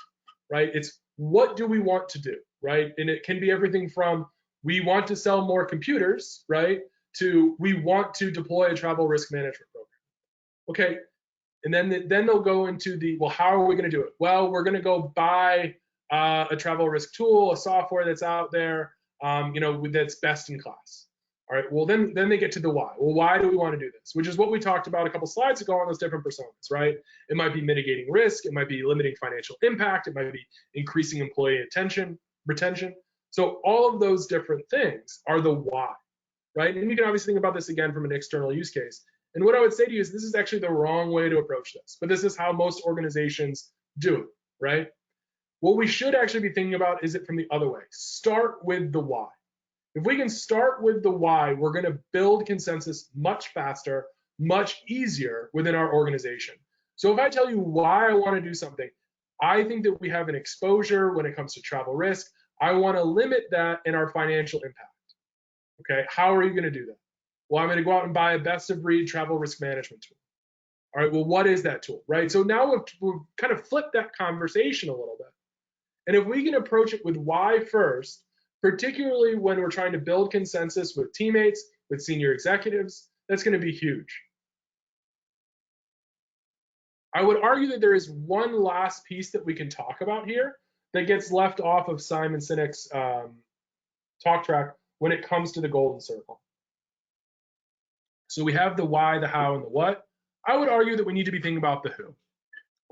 right? It's what do we want to do, right? And it can be everything from we want to sell more computers, right, to we want to deploy a travel risk management program. Okay, and then they'll go into the, well, how are we going to do it? Well, we're going to go buy a travel risk tool, a software that's out there, that's best in class. All right, well, then they get to the why. Well, why do we want to do this? Which is what we talked about a couple slides ago on those different personas, right? It might be mitigating risk. It might be limiting financial impact. It might be increasing employee retention. So all of those different things are the why, right? And you can obviously think about this again from an external use case. And what I would say to you is this is actually the wrong way to approach this, but this is how most organizations do it, right? What we should actually be thinking about is it from the other way. Start with the why. If we can start with the why, we're going to build consensus much faster, much easier within our organization. So if I tell you why I want to do something, I think that we have an exposure when it comes to travel risk. I want to limit that in our financial impact. Okay, how are you going to do that? Well, I'm going to go out and buy a best of breed travel risk management tool. All right, well, what is that tool, right? So now we've kind of flipped that conversation a little bit. And if we can approach it with why first, particularly when we're trying to build consensus with teammates, with senior executives, that's going to be huge. I would argue that there is one last piece that we can talk about here that gets left off of Simon Sinek's talk track when it comes to the golden circle. So we have the why, the how, and the what. I would argue that we need to be thinking about the who,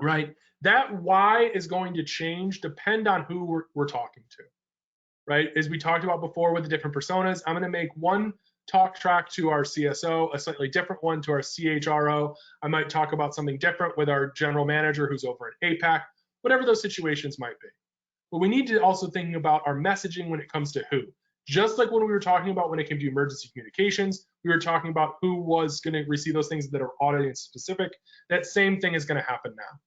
right? That why is going to change, depend on who we're talking to, right? As we talked about before with the different personas, I'm going to make one talk track to our CSO, a slightly different one to our CHRO. I might talk about something different with our general manager who's over at APAC, whatever those situations might be. But we need to also thinking about our messaging when it comes to who. Just like when we were talking about when it came to emergency communications, we were talking about who was going to receive those things that are audience specific. That same thing is going to happen now.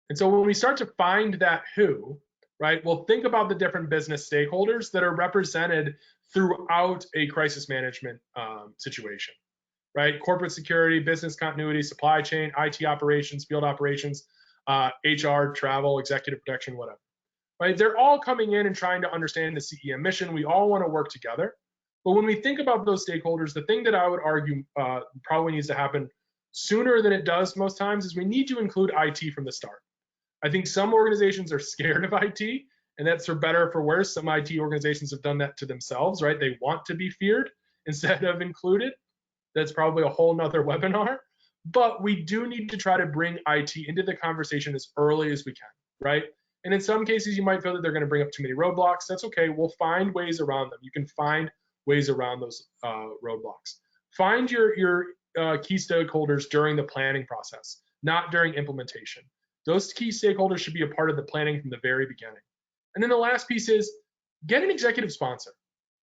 And so when we start to find that who, right, we'll think about the different business stakeholders that are represented throughout a crisis management situation, right? Corporate security, business continuity, supply chain, IT operations, field operations, HR, travel, executive protection, whatever. Right? They're all coming in and trying to understand the CEM mission. We all want to work together. But when we think about those stakeholders, the thing that I would argue probably needs to happen sooner than it does most times is we need to include IT from the start. I think some organizations are scared of IT, and that's for better or for worse. Some IT organizations have done that to themselves, right? They want to be feared instead of included. That's probably a whole nother webinar. But we do need to try to bring IT into the conversation as early as we can, right? And in some cases, you might feel that they're going to bring up too many roadblocks. That's okay. We'll find ways around them. You can find ways around those roadblocks. Find your key stakeholders during the planning process, not during implementation. Those key stakeholders should be a part of the planning from the very beginning. And then the last piece is get an executive sponsor,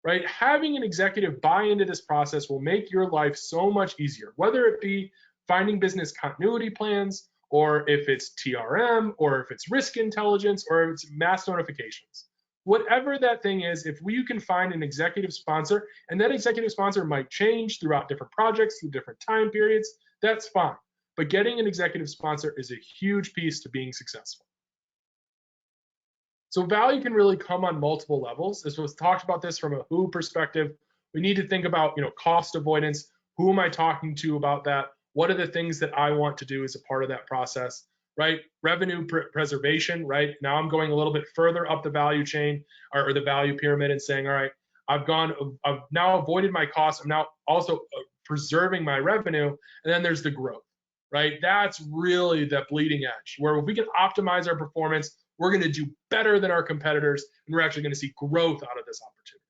right? Having an executive buy into this process will make your life so much easier, whether it be finding business continuity plans, or if it's TRM, or if it's risk intelligence, or if it's mass notifications. Whatever that thing is, if you can find an executive sponsor, and that executive sponsor might change throughout different projects, through different time periods, that's fine. But getting an executive sponsor is a huge piece to being successful. So value can really come on multiple levels. As was talked about this from a who perspective, we need to think about, cost avoidance. Who am I talking to about that? What are the things that I want to do as a part of that process, right? Revenue preservation, right? Now I'm going a little bit further up the value chain or the value pyramid and saying, all right, I've now avoided my costs. I'm now also preserving my revenue. And then there's the growth, right? That's really the bleeding edge where if we can optimize our performance, we're going to do better than our competitors, and we're actually going to see growth out of this opportunity.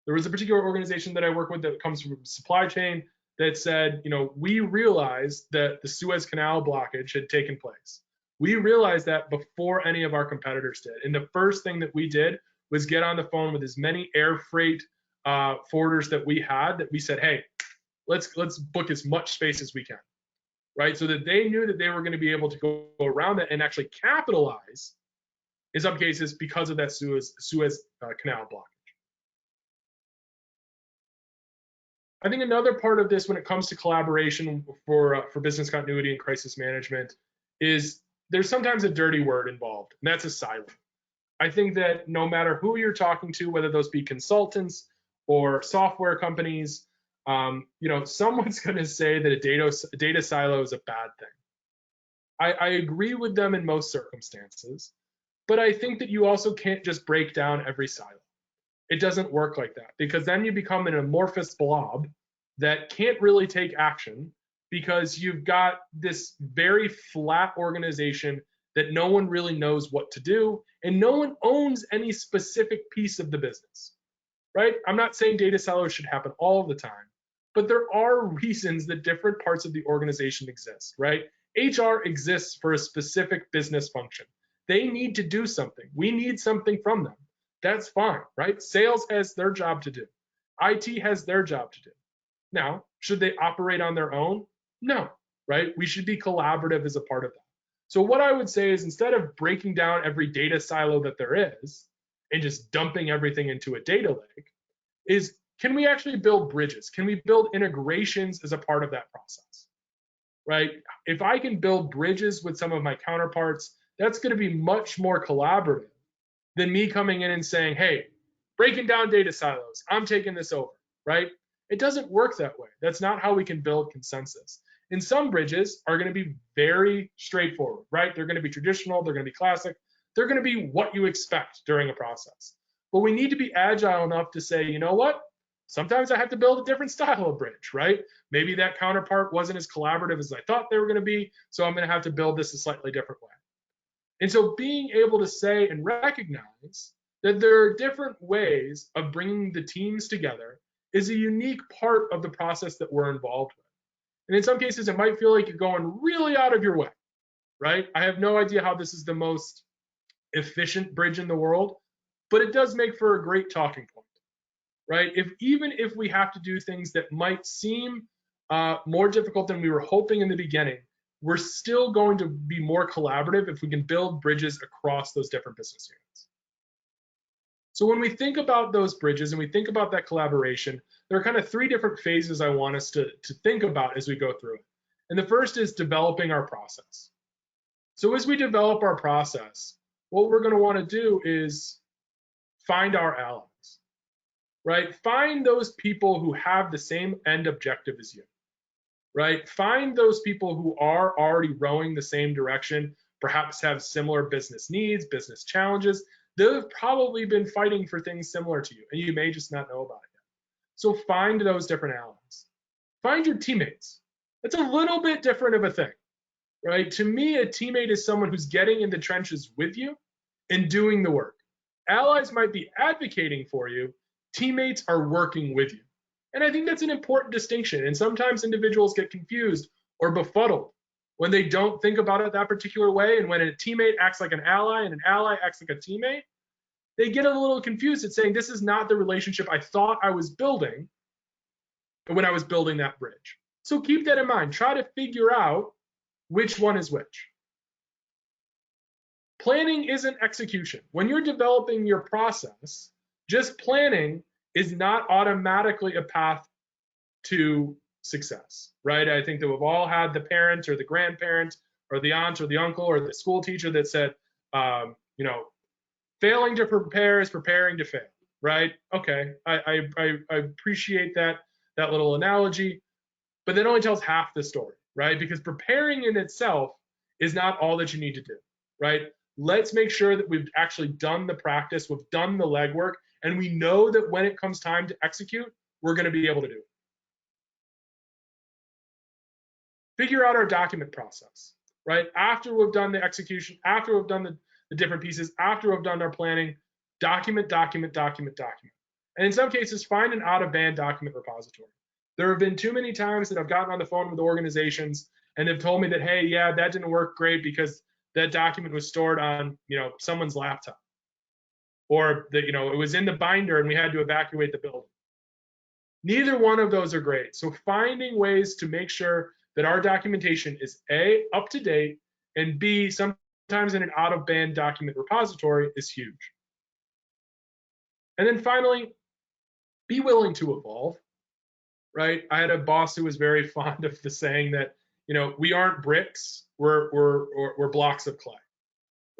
There was a particular organization that I work with that comes from supply chain that said, we realized that the Suez Canal blockage had taken place. We realized that before any of our competitors did. And the first thing that we did was get on the phone with as many air freight forwarders that we had that we said, hey, let's book as much space as we can, right? So that they knew that they were going to be able to go around that and actually capitalize in some cases because of that Suez Canal blockage. I think another part of this when it comes to collaboration for business continuity and crisis management is there's sometimes a dirty word involved, and that's a silo. I think that no matter who you're talking to, whether those be consultants or software companies, someone's going to say that a data silo is a bad thing. I agree with them in most circumstances, but I think that you also can't just break down every silo. It doesn't work like that because then you become an amorphous blob that can't really take action because you've got this very flat organization that no one really knows what to do and no one owns any specific piece of the business, right? I'm not saying data silos should happen all the time, but there are reasons that different parts of the organization exist, right? HR exists for a specific business function. They need to do something. We need something from them. That's fine, right? Sales has their job to do. IT has their job to do. Now, should they operate on their own? No, right? We should be collaborative as a part of that. So what I would say is instead of breaking down every data silo that there is and just dumping everything into a data lake, is can we actually build bridges? Can we build integrations as a part of that process, right? If I can build bridges with some of my counterparts, that's going to be much more collaborative than me coming in and saying, hey, breaking down data silos, I'm taking this over, right? It doesn't work that way. That's not how we can build consensus. And some bridges are going to be very straightforward, right? They're going to be traditional, they're going to be classic, they're going to be what you expect during a process. But we need to be agile enough to say, you know what? Sometimes I have to build a different style of bridge, right? Maybe that counterpart wasn't as collaborative as I thought they were going to be, so I'm going to have to build this a slightly different way. And so being able to say and recognize that there are different ways of bringing the teams together is a unique part of the process that we're involved with. And in some cases, it might feel like you're going really out of your way, right? I have no idea how this is the most efficient bridge in the world, but it does make for a great talking point, right? Even if we have to do things that might seem more difficult than we were hoping in the beginning, we're still going to be more collaborative if we can build bridges across those different business units. So when we think about those bridges and we think about that collaboration, there are kind of three different phases I want us to think about as we go through it. And the first is developing our process. So as we develop our process, what we're going to want to do is find our allies, right? Find those people who have the same end objective as you, right? Find those people who are already rowing the same direction, perhaps have similar business needs, business challenges. They've probably been fighting for things similar to you, and you may just not know about it yet. So find those different allies. Find your teammates. That's a little bit different of a thing, right? To me, a teammate is someone who's getting in the trenches with you and doing the work. Allies might be advocating for you. Teammates are working with you. And I think that's an important distinction. And sometimes individuals get confused or befuddled when they don't think about it that particular way. And when a teammate acts like an ally and an ally acts like a teammate, they get a little confused at saying, this is not the relationship I thought I was building when I was building that bridge. So keep that in mind. Try to figure out which one is which. Planning isn't execution. When you're developing your process, just planning is not automatically a path to success, right? I think that we've all had the parent or the grandparent or the aunt or the uncle or the school teacher that said, failing to prepare is preparing to fail, right? Okay, I appreciate that little analogy, but that only tells half the story, right? Because preparing in itself is not all that you need to do, right? Let's make sure that we've actually done the practice, we've done the legwork, and we know that when it comes time to execute, we're going to be able to do it. Figure out our document process, right? After we've done the execution, after we've done the different pieces, after we've done our planning, document. And in some cases, find an out-of-band document repository. There have been too many times that I've gotten on the phone with organizations and they've told me that, hey, yeah, that didn't work great because that document was stored on, someone's laptop, or that, it was in the binder and we had to evacuate the building. Neither one of those are great. So finding ways to make sure that our documentation is A, up to date, and B, sometimes in an out-of-band document repository is huge. And then finally, be willing to evolve, right? I had a boss who was very fond of the saying that, we aren't bricks, we're blocks of clay,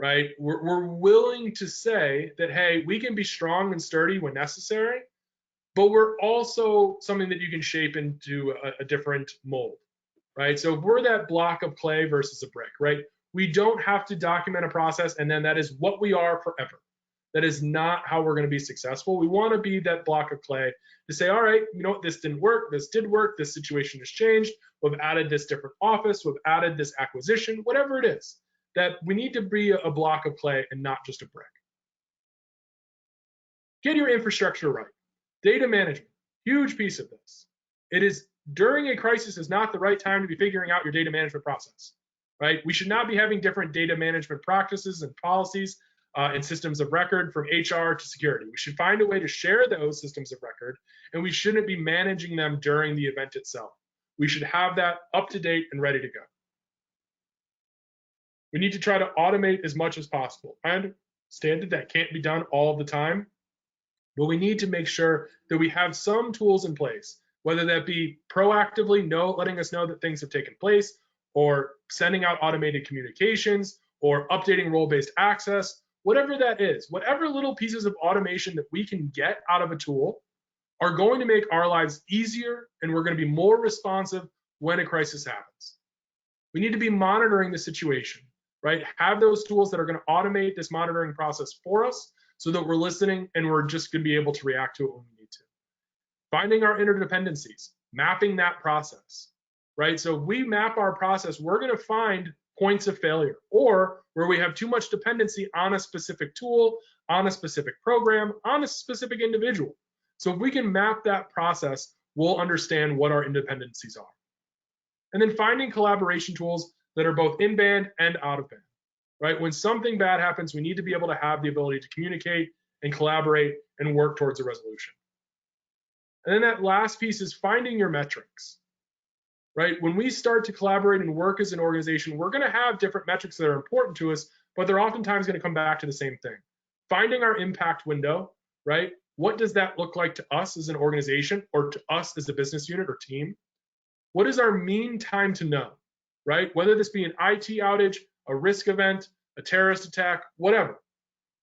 right? We're willing to say that, hey, we can be strong and sturdy when necessary, but we're also something that you can shape into a different mold, right? So if we're that block of clay versus a brick, right? We don't have to document a process and then that is what we are forever. That is not how we're going to be successful. We want to be that block of clay to say, all right, this didn't work, this did work, this situation has changed, we've added this different office, we've added this acquisition, whatever it is, that we need to be a block of clay and not just a brick. Get your infrastructure right. Data management, huge piece of this. It is during a crisis is not the right time to be figuring out your data management process, right? We should not be having different data management practices and policies and systems of record from HR to security. We should find a way to share those systems of record, and we shouldn't be managing them during the event itself. We should have that up to date and ready to go. We need to try to automate as much as possible. I understand that that can't be done all the time, but we need to make sure that we have some tools in place, whether that be proactively letting us know that things have taken place, or sending out automated communications, or updating role-based access, whatever that is. Whatever little pieces of automation that we can get out of a tool are going to make our lives easier, and we're going to be more responsive when a crisis happens. We need to be monitoring the situation, right? Have those tools that are going to automate this monitoring process for us so that we're listening and we're just going to be able to react to it when we need to. Finding our interdependencies, mapping that process, right? So if we map our process, we're going to find points of failure, or where we have too much dependency on a specific tool, on a specific program, on a specific individual. So if we can map that process, we'll understand what our interdependencies are. And then finding collaboration tools that are both in band and out of band, right? When something bad happens, we need to be able to have the ability to communicate and collaborate and work towards a resolution. And then that last piece is finding your metrics, right? When we start to collaborate and work as an organization, we're going to have different metrics that are important to us, but they're oftentimes going to come back to the same thing. Finding our impact window, right? What does that look like to us as an organization, or to us as a business unit or team? What is our mean time to know, right? Whether this be an IT outage, a risk event, a terrorist attack, whatever.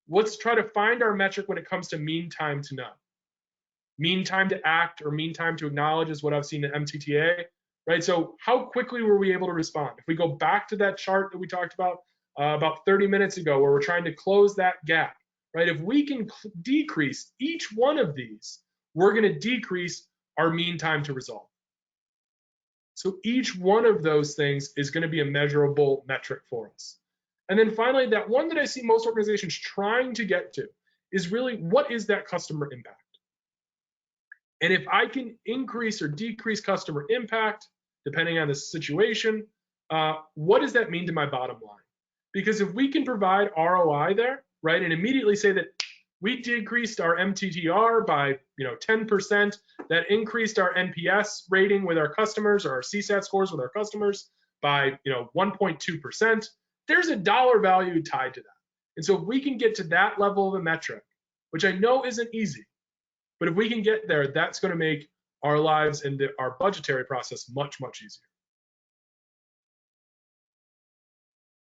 Let's try to find our metric when it comes to mean time to know. Mean time to act or mean time to acknowledge is what I've seen in MTTA, right? So how quickly were we able to respond? If we go back to that chart that we talked about 30 minutes ago, where we're trying to close that gap, right? If we can decrease each one of these, we're going to decrease our mean time to resolve. So each one of those things is going to be a measurable metric for us. And then finally, that one that I see most organizations trying to get to is really, what is that customer impact? And if I can increase or decrease customer impact, depending on the situation, what does that mean to my bottom line? Because if we can provide ROI there, right, and immediately say that we decreased our MTTR by 10%, that increased our NPS rating with our customers, or our CSAT scores with our customers by 1.2%, there's a dollar value tied to that. And so if we can get to that level of a metric, which I know isn't easy, but if we can get there, that's going to make our lives and our budgetary process much, much easier.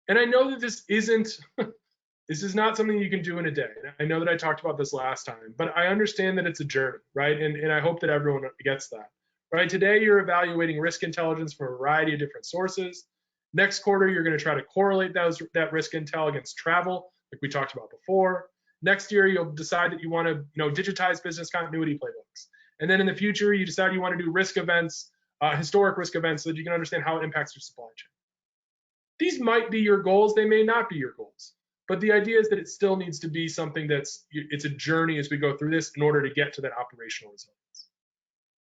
And I know that this is not something you can do in a day. I know that I talked about this last time, but I understand that it's a journey, right? And I hope that everyone gets that, right? Today, you're evaluating risk intelligence from a variety of different sources. Next quarter, you're going to try to correlate that risk intel against travel, like we talked about before. Next year, you'll decide that you want to digitize business continuity playbooks. And then in the future, you decide you want to do risk events, historic risk events, so that you can understand how it impacts your supply chain. These might be your goals. They may not be your goals. But the idea is that it still needs to be something it's a journey as we go through this in order to get to that operational resilience.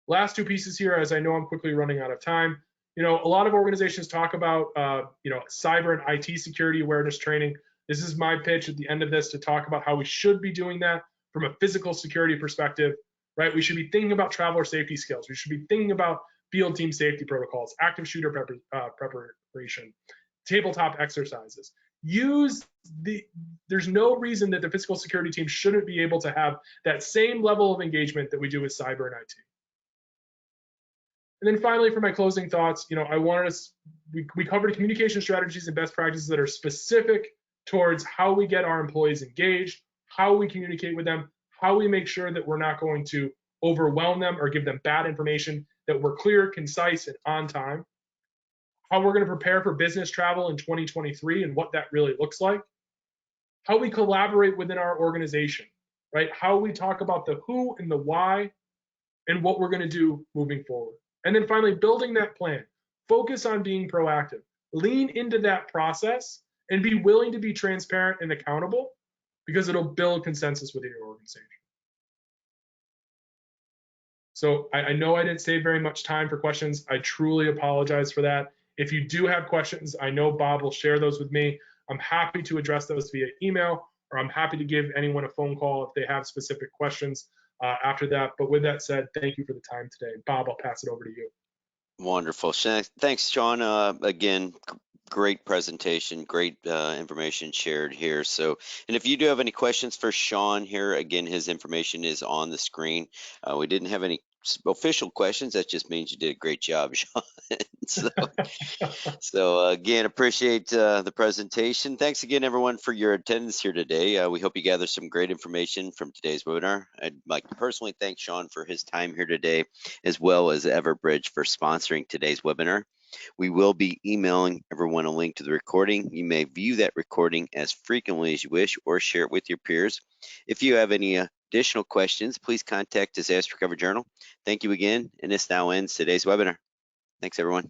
Last two pieces here, as I know I'm quickly running out of time. A lot of organizations talk about cyber and IT security awareness training. This is my pitch at the end of this to talk about how we should be doing that from a physical security perspective, right? We should be thinking about traveler safety skills. We should be thinking about field team safety protocols, active shooter preparation, tabletop exercises. There's no reason that the physical security team shouldn't be able to have that same level of engagement that we do with cyber and IT. And then finally, for my closing thoughts, we covered communication strategies and best practices that are specific towards how we get our employees engaged, how we communicate with them, how we make sure that we're not going to overwhelm them or give them bad information, that we're clear, concise, and on time. How we're going to prepare for business travel in 2023 and what that really looks like. How we collaborate within our organization, right? How we talk about the who and the why and what we're going to do moving forward. And then finally, building that plan. Focus on being proactive. Lean into that process and be willing to be transparent and accountable, because it'll build consensus within your organization. So I know I didn't save very much time for questions. I truly apologize for that. If you do have questions, I know Bob will share those with me. I'm happy to address those via email, or I'm happy to give anyone a phone call if they have specific questions after that. But with that said, thank you for the time today. Bob, I'll pass it over to you. Wonderful. Thanks, Sean. Again, great presentation, great information shared here. So, and if you do have any questions for Sean here, again, his information is on the screen. We didn't have any official questions. That just means you did a great job, Sean. So, again, appreciate the presentation. Thanks again, everyone, for your attendance here today. We hope you gather some great information from today's webinar. I'd like to personally thank Sean for his time here today, as well as Everbridge for sponsoring today's webinar. We will be emailing everyone a link to the recording. You may view that recording as frequently as you wish or share it with your peers. If you have any additional questions, please contact Disaster Recovery Journal. Thank you again, and this now ends today's webinar. Thanks, everyone.